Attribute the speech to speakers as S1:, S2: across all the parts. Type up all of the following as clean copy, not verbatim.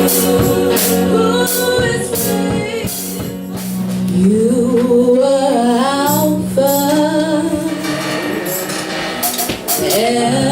S1: You are Alpha and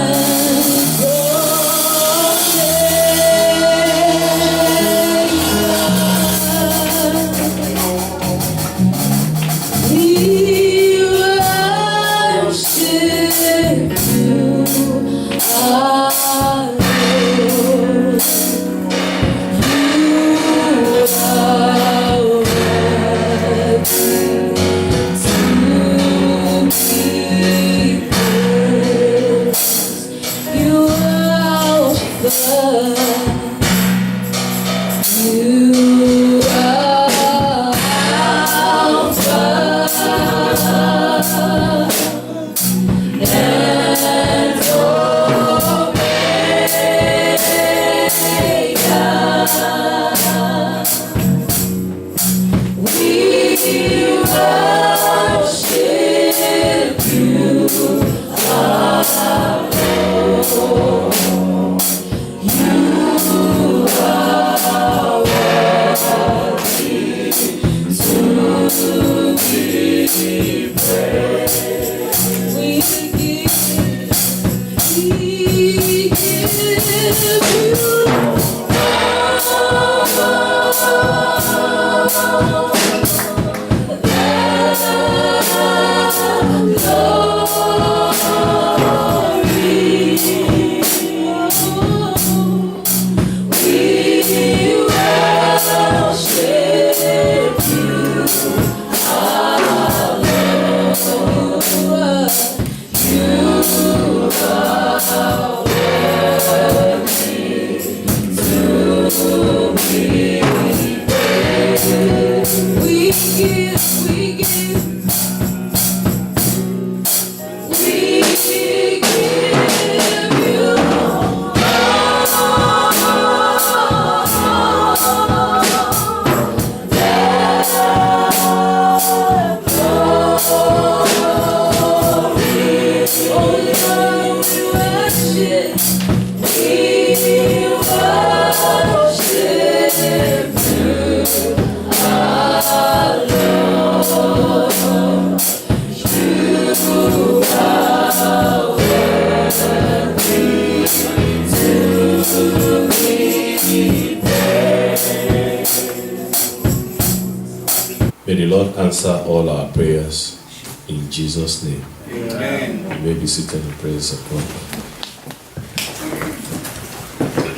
S2: May the Lord answer all our prayers in Jesus' name.
S3: Amen.
S2: You may be seated in praise of God.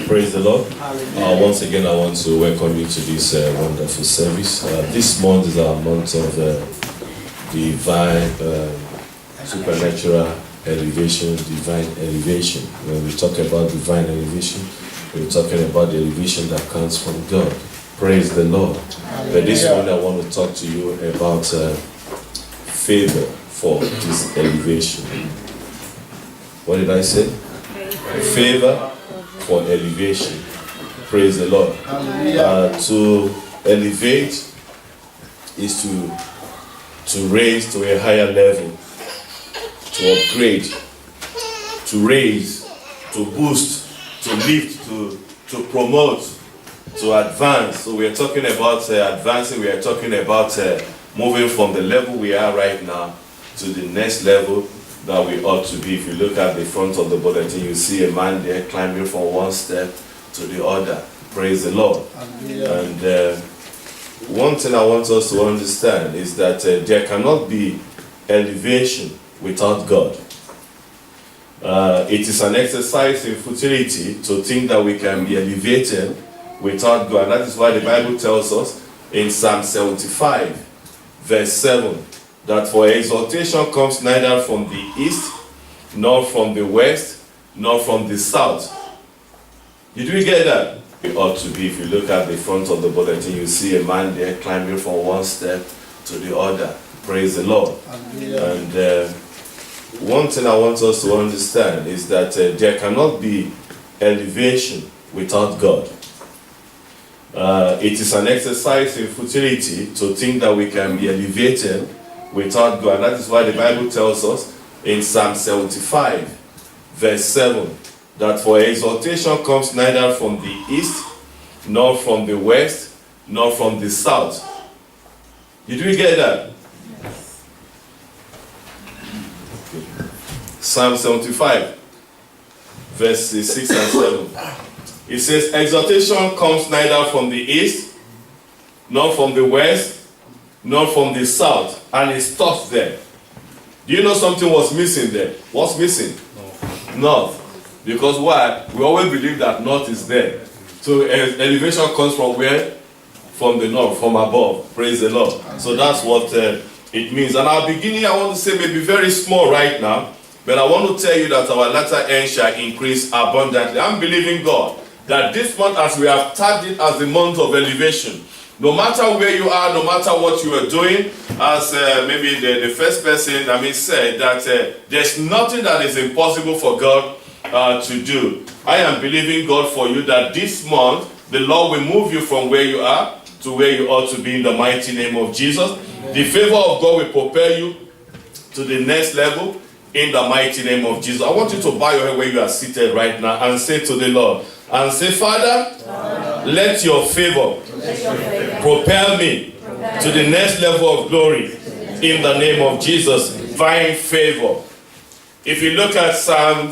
S2: Praise the Lord. Once again, I want to welcome you to this wonderful service. This month is our month of divine, supernatural elevation, divine elevation. When we talk about divine elevation, we're talking about the elevation that comes from God. Praise the Lord. But this morning I want to talk to you about favor for this elevation. What did I say? Favor for elevation. Praise the Lord. To elevate is to raise to a higher level, to upgrade, to raise, to boost, to lift, to promote, to advance. So we are talking about advancing. We are talking about moving from the level we are right now to the next level that we ought to be. If you look at the front of the bulletin, you see a man there climbing from one step to the other. Praise the Lord. And one thing I want us to understand is that there cannot be elevation without God. It is an exercise in futility to think that we can be elevated without God. That is why the Bible tells us in Psalm 75, verse 7, that for exaltation comes neither from the east, nor from the west, nor from the south. Did we get that? We ought to be. If you look at the front of the bulletin, you see a man there climbing from one step to the other. Praise the Lord. And one thing I want us to understand is that there cannot be elevation without God. It is an exercise in futility to think that we can be elevated without God. That is why the Bible tells us in Psalm 75, verse 7, that for exaltation comes neither from the east, nor from the west, nor from the south. Did you get that? Psalm 75, verses 6 and 7. It says, exhortation comes neither from the east, nor from the west, nor from the south. And it stops there. Do you know something was missing there? What's missing? North. Because why? We always believe that north is there. So elevation comes from where? From the north, from above. Praise the Lord. So that's what it means. And our beginning, I want to say, may be very small right now. But I want to tell you that our latter end shall increase abundantly. I'm believing God that this month, as we have tagged it as the month of elevation, no matter where you are, no matter what you are doing, as maybe the first person said that there's nothing that is impossible for God to do. I am believing God for you that this month the Lord will move you from where you are to where you ought to be in the mighty name of Jesus. Amen. The favor of God will propel you to the next level in the mighty name of Jesus. I want you to bow your head where you are seated right now and say to the Lord, and say, Father, let your favor propel me to the next level of glory in the name of Jesus. Divine favor. If you look at Psalm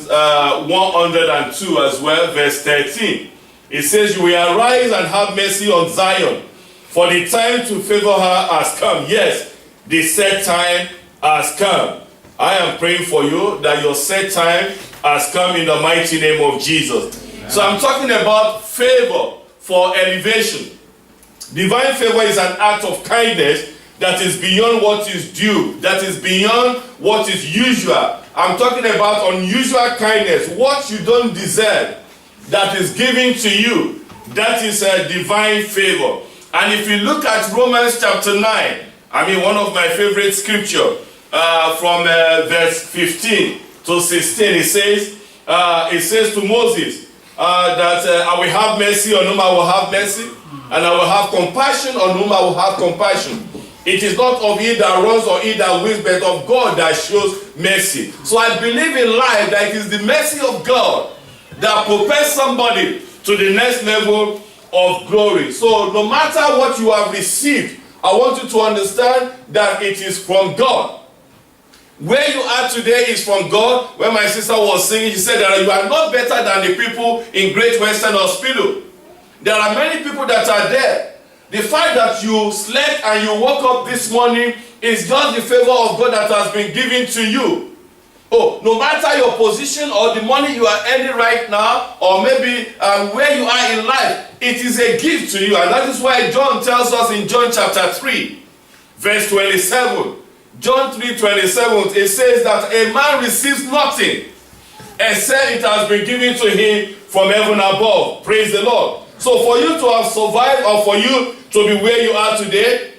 S2: 102 as well, verse 13, it says, you will arise and have mercy on Zion, for the time to favor her has come. Yes, the set time has come. I am praying for you that your set time has come in the mighty name of Jesus. So I'm talking about favor for elevation. Divine favor is an act of kindness that is beyond what is due, that is beyond what is usual. I'm talking about unusual kindness, what you don't deserve, that is given to you. That is a divine favor. And if you look at Romans chapter 9, one of my favorite scripture, from verse 15 to 16, it says to Moses that I will have mercy on whom I will have mercy, and I will have compassion on whom I will have compassion. It is not of he that runs or he that wills, but of God that shows mercy. So I believe in life that it is the mercy of God that propels somebody to the next level of glory. So no matter what you have received, I want you to understand that it is from God. Where you are today is from God. When my sister was singing, she said that you are not better than the people in Great Western Hospital. There are many people that are there. The fact that you slept and you woke up this morning is just the favor of God that has been given to you. Oh, no matter your position or the money you are earning right now, or maybe where you are in life, it is a gift to you. And that is why John tells us in John chapter 3, verse 27. John 3:27, it says that a man receives nothing except it has been given to him from heaven above. Praise the Lord. So for you to have survived, or for you to be where you are today,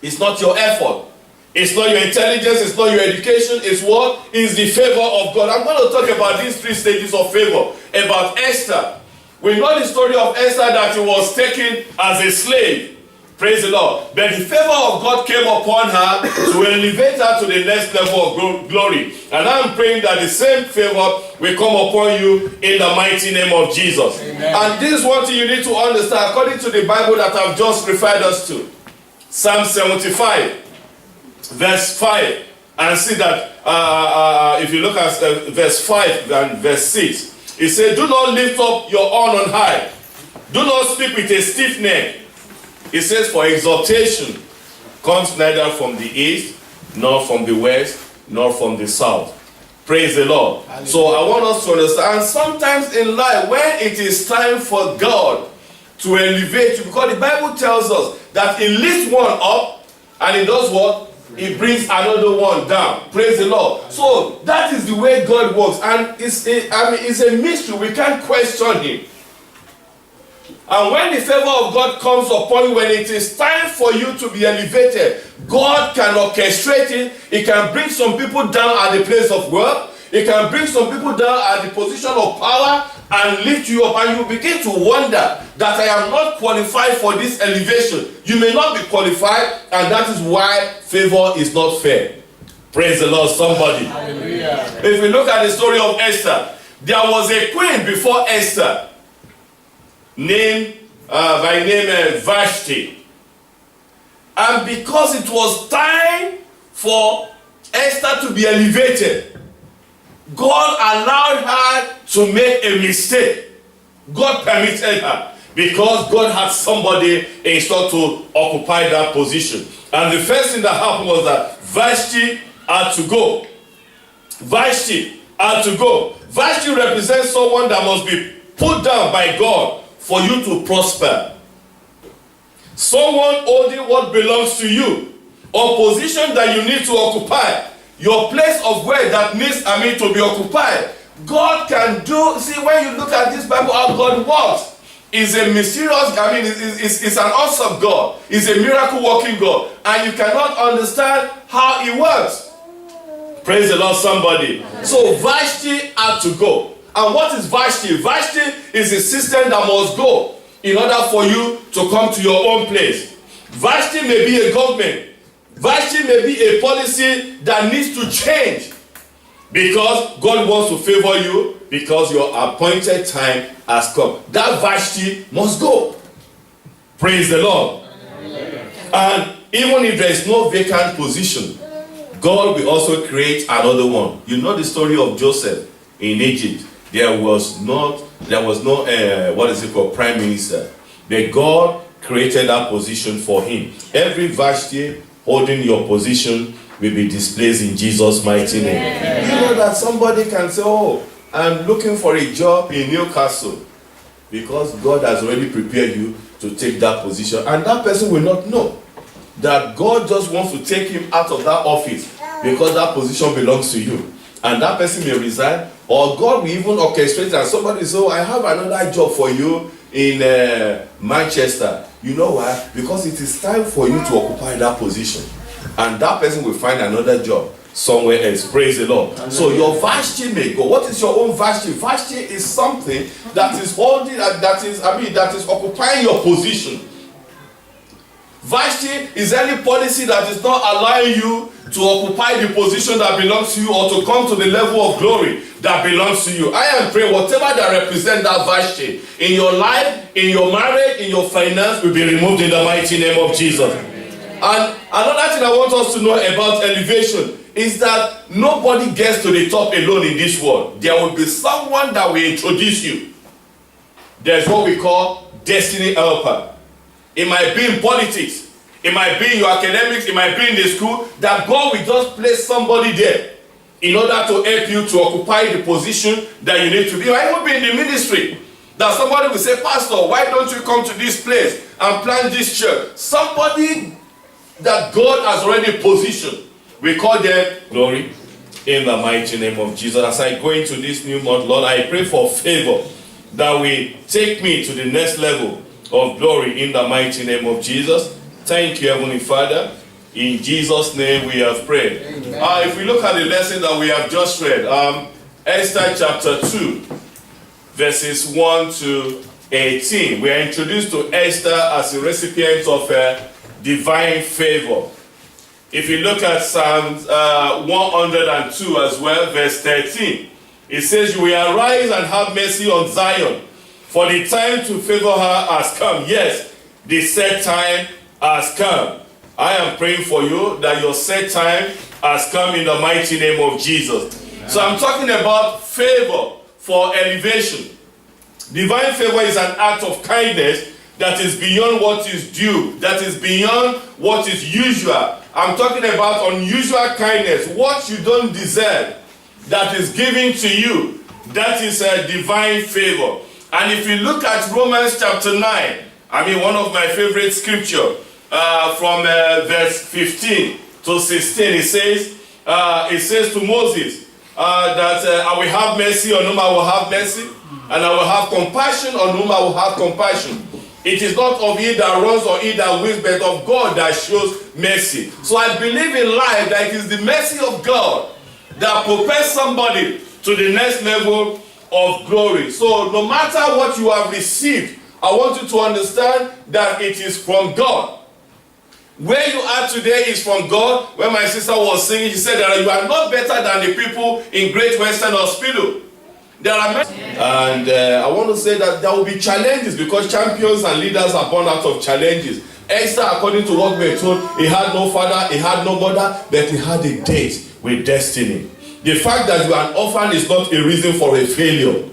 S2: it's not your effort. It's not your intelligence. It's not your education. It's what? It's the favor of God. I'm going to talk about these three stages of favor. About Esther. We know the story of Esther, that he was taken as a slave. Praise the Lord. But the favor of God came upon her to elevate her to the next level of glory. And I'm praying that the same favor will come upon you in the mighty name of Jesus. Amen. And this is what you need to understand according to the Bible that I've just referred us to. Psalm 75, verse 5. And see that if you look at verse 5 and verse 6, it says, do not lift up your arm on high. Do not speak with a stiff neck. It says, for exaltation comes neither from the east, nor from the west, nor from the south. Praise the Lord. Hallelujah. So I want us to understand, sometimes in life, when it is time for God to elevate you, because the Bible tells us that He lifts one up, and He does what? He brings another one down. Praise the Lord. So that is the way God works. And it's a mystery. We can't question Him. And when the favor of God comes upon you, when it is time for you to be elevated, God can orchestrate it. He can bring some people down at the place of work. He can bring some people down at the position of power and lift you up. And you begin to wonder that I am not qualified for this elevation. You may not be qualified, and that is why favor is not fair. Praise the Lord, somebody. Hallelujah. If we look at the story of Esther, there was a queen before Esther named by name Vashti. And because it was time for Esther to be elevated, God allowed her to make a mistake. God permitted her because God had somebody in store to occupy that position. And the first thing that happened was that Vashti had to go. Vashti had to go. Vashti represents someone that must be put down by God for you to prosper. Someone holding what belongs to you, or position that you need to occupy, your place of work that needs to be occupied. God can do. See, when you look at this Bible, how God works, is a mysterious. It's an awesome God. It's a miracle working God, and you cannot understand how He works. Praise the Lord, somebody. So Vashti had to go. And what is Vashti? Vashti is a system that must go in order for you to come to your own place. Vashti may be a government. Vashti may be a policy that needs to change because God wants to favor you because your appointed time has come. That Vashti must go. Praise the Lord. And even if there is no vacant position, God will also create another one. You know the story of Joseph in Egypt. There was no prime minister. But God created that position for him. Every Vashti holding your position will be displaced in Jesus' mighty name. Yeah. You know that somebody can say, oh, I'm looking for a job in Newcastle, because God has already prepared you to take that position. And that person will not know that God just wants to take him out of that office because that position belongs to you. And that person may resign, or God will even orchestrate and somebody say, oh, I have another job for you in Manchester. You know why? Because it is time for you to occupy that position. And that person will find another job somewhere else. Praise the Lord. Amen. So your Vashti may go. What is your own Vashti? Vashti is something that is holding, that is occupying your position. Vashti is any policy that is not allowing you to occupy the position that belongs to you or to come to the level of glory that belongs to you. I am praying whatever that represents that Vashti in your life, in your marriage, in your finance will be removed in the mighty name of Jesus. And another thing I want us to know about elevation is that nobody gets to the top alone in this world. There will be someone that will introduce you. There's what we call destiny helper. It might be in politics. It might be in your academics. It might be in the school. That God will just place somebody there in order to help you to occupy the position that you need to be. It might even be in the ministry. That somebody will say, Pastor, why don't you come to this place and plant this church? Somebody that God has already positioned. We call them glory in the mighty name of Jesus. As I go into this new month, Lord, I pray for favor that will take me to the next level of glory in the mighty name of Jesus. Thank you, Heavenly Father. In Jesus' name we have prayed. If we look at the lesson that we have just read, Esther chapter 2, verses 1 to 18. We are introduced to Esther as a recipient of divine favor. If you look at Psalm 102 as well, verse 13, it says, you will arise and have mercy on Zion, for the time to favor her has come. Yes, the set time has come. I am praying for you that your set time has come in the mighty name of Jesus. Amen. So I'm talking about favor for elevation. Divine favor is an act of kindness that is beyond what is due, that is beyond what is usual. I'm talking about unusual kindness, what you don't deserve, that is given to you. That is a divine favor. And if you look at Romans chapter 9, one of my favorite scripture, from verse 15 to 16, it says to Moses that I will have mercy on whom I will have mercy, and I will have compassion on whom I will have compassion. It is not of he that runs or he that wills, but of God that shows mercy. So I believe in life that it is the mercy of God that propels somebody to the next level of glory. So no matter what you have received, I want you to understand that it is from God. Where you are today is from God. When my sister was singing, she said that you are not better than the people in Great Western Hospital. There are many, and I want to say that there will be challenges because champions and leaders are born out of challenges. Esther, according to what we're told, he had no father, he had no mother, but he had a date with destiny. The fact that you are an orphan is not a reason for a failure.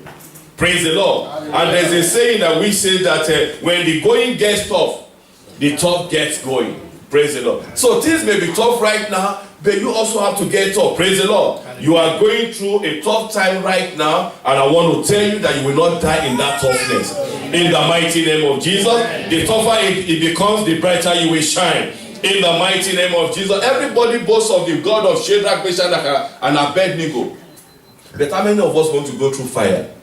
S2: Praise the Lord. And there's a saying that we say that when the going gets tough, the tough gets going. Praise the Lord. So things may be tough right now, but you also have to get tough. Praise the Lord. You are going through a tough time right now, and I want to tell you that you will not die in that toughness. In the mighty name of Jesus, the tougher it becomes, the brighter you will shine. In the mighty name of Jesus. Everybody boasts of the God of Shadrach, Meshach, and Abednego. But how many of us want to go through fire?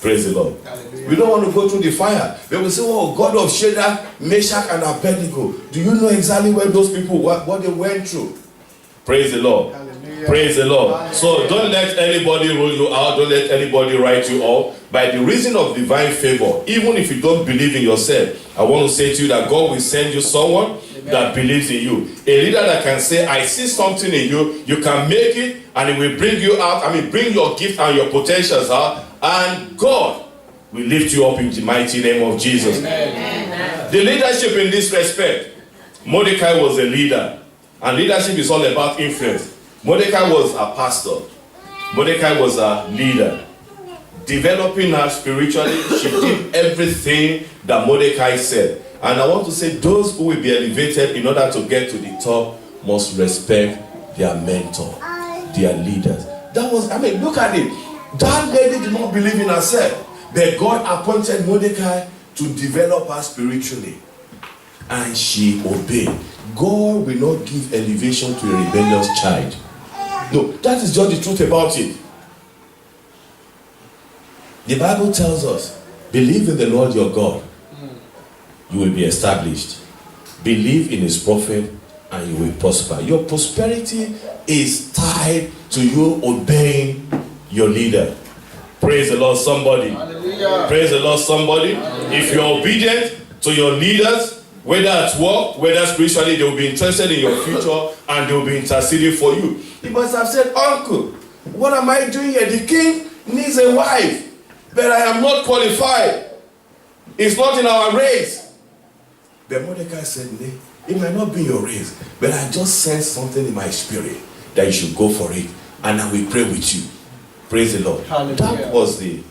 S2: Praise the Lord. Hallelujah. We don't want to go through the fire. They will say, oh, God of Shadrach, Meshach, and Abednego. Do you know exactly where those people, what they went through? Praise the Lord. Hallelujah. Praise the Lord. Hallelujah. So don't let anybody rule you out. Don't let anybody write you off. By the reason of divine favor, even if you don't believe in yourself, I want to say to you that God will send you someone that believes in you. A leader that can say, I see something in you, you can make it, and it will bring you out, bring your gift and your potentials out, and God will lift you up in the mighty name of Jesus. Amen. The leadership in this respect, Mordecai was a leader, and leadership is all about influence. Mordecai was a pastor. Mordecai was a leader. Developing her spiritually, she did everything that Mordecai said. And I want to say, those who will be elevated in order to get to the top must respect their mentor, their leaders. That was, look at it. That lady did not believe in herself, but God appointed Mordecai to develop her spiritually, and she obeyed. God will not give elevation to a rebellious child. No, that is just the truth about it. The Bible tells us, believe in the Lord your God, you will be established. Believe in his prophet and you will prosper. Your prosperity is tied to you obeying your leader. Praise the Lord, somebody. Hallelujah. Praise the Lord, somebody. Hallelujah. If you're obedient to your leaders, whether at work, whether spiritually, they will be interested in your future and they will be interceding for you. You must have said, Uncle, what am I doing here? The king needs a wife, but I am not qualified. It's not in our race. But Mordecai said, it might not be your race, but I just sense something in my spirit that you should go for it, and I will pray with you. Praise the Lord. Hallelujah. That was the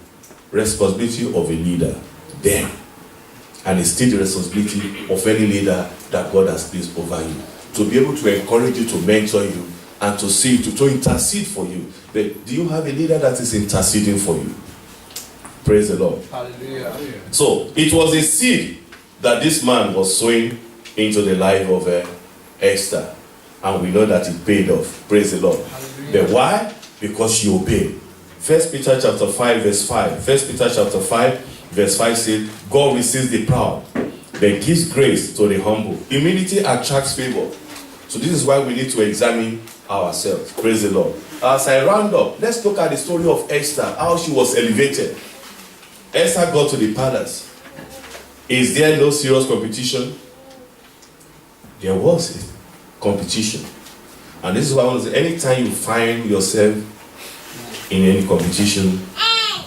S2: responsibility of a leader then, and it's still the responsibility of any leader that God has placed over you, to be able to encourage you, to mentor you, and to see you, to intercede for you. But do you have a leader that is interceding for you? Praise the Lord. Hallelujah. So it was a seed that this man was sowing into the life of Esther, and we know that it paid off. Praise the Lord. Hallelujah. But why? Because she obeyed. 1 Peter chapter 5 verse 5. 1 Peter chapter 5 verse 5 says, God resists the proud, but gives grace to the humble. Humility attracts favor. So this is why we need to examine ourselves. Praise the Lord. As I round up, let's look at the story of Esther, how she was elevated. Esther got to the palace. Is there no serious competition? There was a competition. And this is why I want to say, anytime you find yourself in any competition,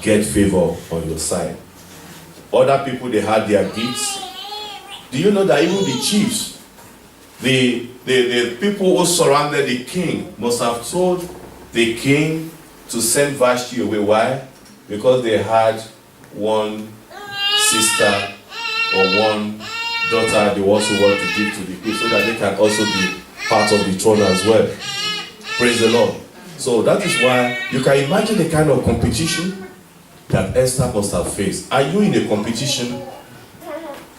S2: get favor on your side. Other people, they had their gifts. Do you know that even the chiefs, the people who surrounded the king must have told the king to send Vashti away? Why? Because they had one sister or one daughter they also want to give to the king, so that they can also be part of the throne as well. Praise the Lord. So that is why you can imagine the kind of competition that Esther must have faced. Are you in a competition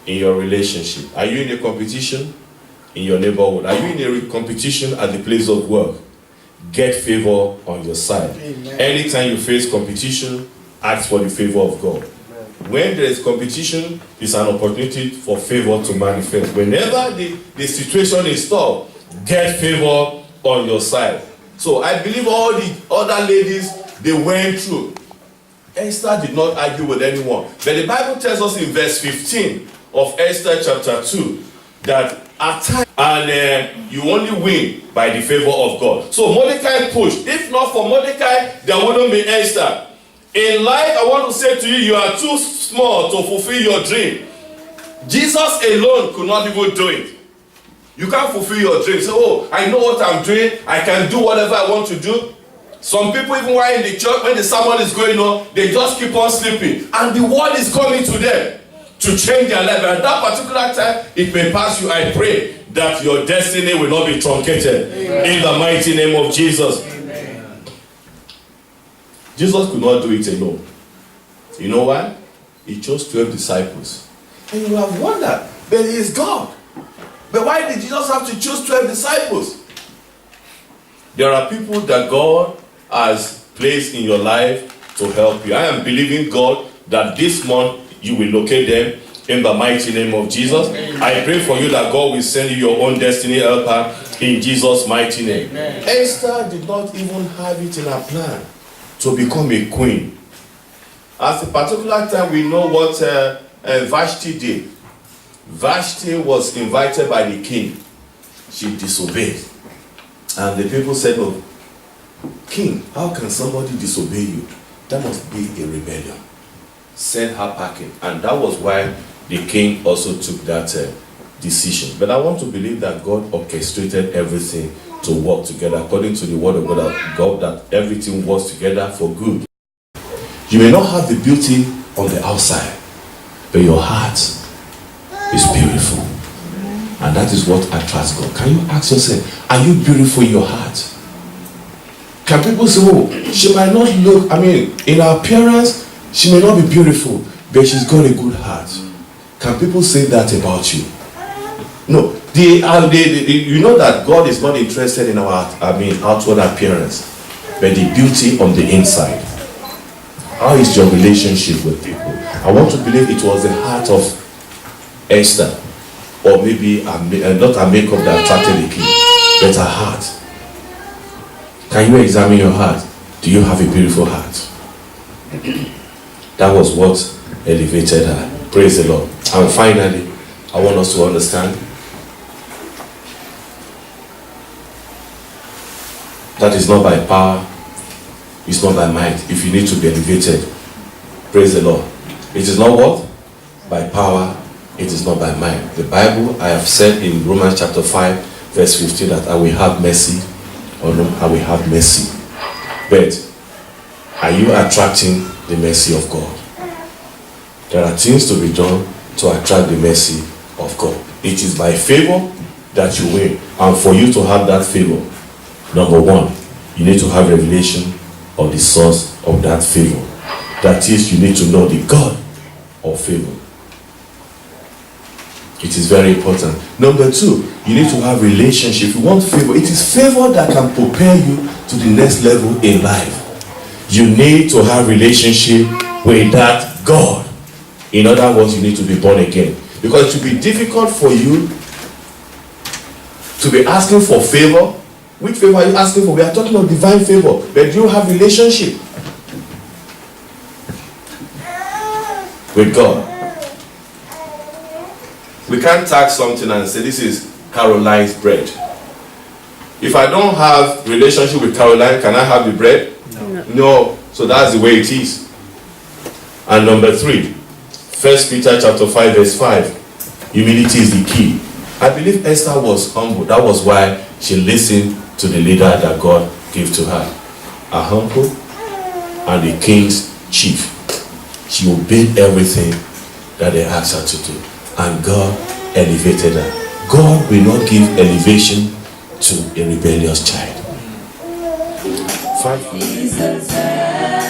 S2: in your relationship? Are you in a competition in your neighborhood? Are you in a competition at the place of work? Get favor on your side. Amen. Anytime you face competition, ask for the favor of God. When there is competition, it's an opportunity for favor to manifest. Whenever the situation is tough, get favor on your side. So I believe all the other ladies, they went through. Esther did not argue with anyone. But the Bible tells us in verse 15 of Esther chapter 2 that at times, and you only win by the favor of God. So Mordecai pushed. If not for Mordecai, there wouldn't be Esther. In life, I want to say to you, you are too small to fulfill your dream. Jesus alone could not even do it. You can't fulfill your dream. So, oh, I know what I'm doing. I can do whatever I want to do. Some people, even while in the church, when the sermon is going on, they just keep on sleeping. And the word is coming to them to change their life. And at that particular time, it may pass you. I pray that your destiny will not be truncated. Amen. In the mighty name of Jesus. Amen. Jesus could not do it alone. You know why? He chose 12 disciples. And you have wondered, but he is God. But why did Jesus have to choose 12 disciples? There are people that God has placed in your life to help you. I am believing God that this month you will locate them in the mighty name of Jesus. Amen. I pray for you that God will send you your own destiny helper in Jesus' mighty name. Amen. Esther did not even have it in her plan to become a queen. At a particular time, we know what Vashti did. Vashti was invited by the king. She disobeyed. And the people said, oh, king, how can somebody disobey you? That must be a rebellion. Send her packing. And that was why the king also took that decision. But I want to believe that God orchestrated everything to work together according to the word of God, that everything works together for good. You may not have the beauty on the outside, but your heart is beautiful. And that is what attracts God. Can you ask yourself, are you beautiful in your heart? Can people say, oh, she might not look, in her appearance, she may not be beautiful, but she's got a good heart. Can people say that about you? No. You know that God is not interested in our outward appearance, but the beauty on the inside. How is your relationship with people? I want to believe it was the heart of Esther, or maybe not her makeup that attracted the king, but her heart. Can you examine your heart? Do you have a beautiful heart? That was what elevated her. Praise the Lord. And finally, I want us to understand that is not by power, it's not by might. If you need to be elevated, praise the Lord. It is not what? By power, it is not by might. The Bible, I have said in Romans chapter 5, verse 15, that I will have mercy, or no, I will have mercy. But are you attracting the mercy of God? There are things to be done to attract the mercy of God. It is by favor that you win. And for you to have that favor, number one, you need to have revelation of the source of that favor. That is, you need to know the God of favor. It is very important. Number two, you need to have relationship. If you want favor, it is favor that can prepare you to the next level in life. You need to have relationship with that God. In other words, you need to be born again. Because it will be difficult for you to be asking for favor. Which favor are you asking for? We are talking of divine favor. But you have relationship with God. We can't tag something and say this is Caroline's bread. If I don't have relationship with Caroline, can I have the bread? No. So that's the way it is. And number three, 1 Peter chapter 5 verse 5. Humility is the key. I believe Esther was humble. That was why she listened to the leader that God gave to her. A humble and the king's chief. She obeyed everything that they asked her to do. And God elevated her. God will not give elevation to a rebellious child. 5 minutes.